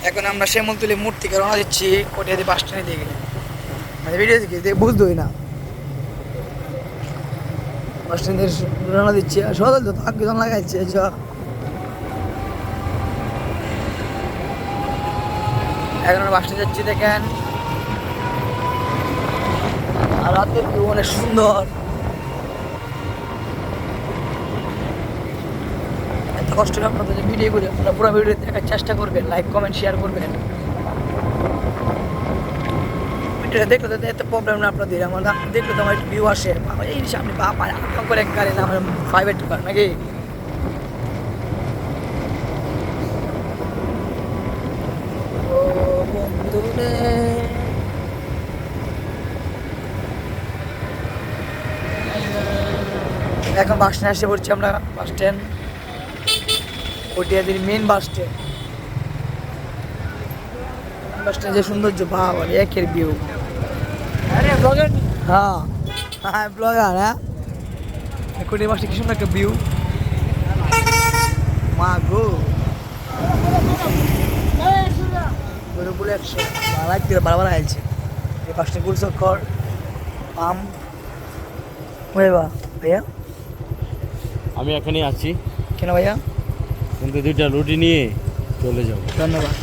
এখন আমরা শ্যামলতলী মোড় থেকে রওনা দিচ্ছি কটিয়াদি বাস স্ট্যান্ডে দিকে। মানে ভিডিও দেখি বুঝতেই না বাস স্ট্যান্ডে রওনা দিচ্ছি। আর সদল তো আগে লাগাইছে এখন আমরা বাস স্ট্যান্ডে যাচ্ছি দেখেন। আর রাতের ভিউ অনেক সুন্দর। এত কষ্ট করে আপনাদের ভিডিও করে আপনারা পুরো ভিডিও দেখার চেষ্টা করবেন, লাইক কমেন্ট শেয়ার করবেন। ভিডিওটা দেখলে তো এত প্রবলেম না আপনাদের, আমার দেখলে তো আমার একটু ভিউ আসে। এই সামনে বাপ করে এক গাড়ি না আমার 5 কার নাকি। ও বন্ধুরে এখন বাস স্ট্যান্ড এসে পড়ছি আমরা। বাস স্ট্যান্ড কটিয়াদির main bus stand. Bus stand যে সৌন্দর্য বাবা একের ভিউ। হ্যাঁ হ্যাঁ ব্লগার। হ্যাঁ কটিয়া বাসটা কি সুন্দর একটা ভিউ। মা গো বলে 100 বাড়াই দিয়ে বারবার আইছে এই বাসটা গুলচক্কর পাম। ভাইয়া আমি এখানেই আছি। কেন ভাইয়া? কিন্তু 2টা রুটি নিয়ে চলে যাবো। ধন্যবাদ।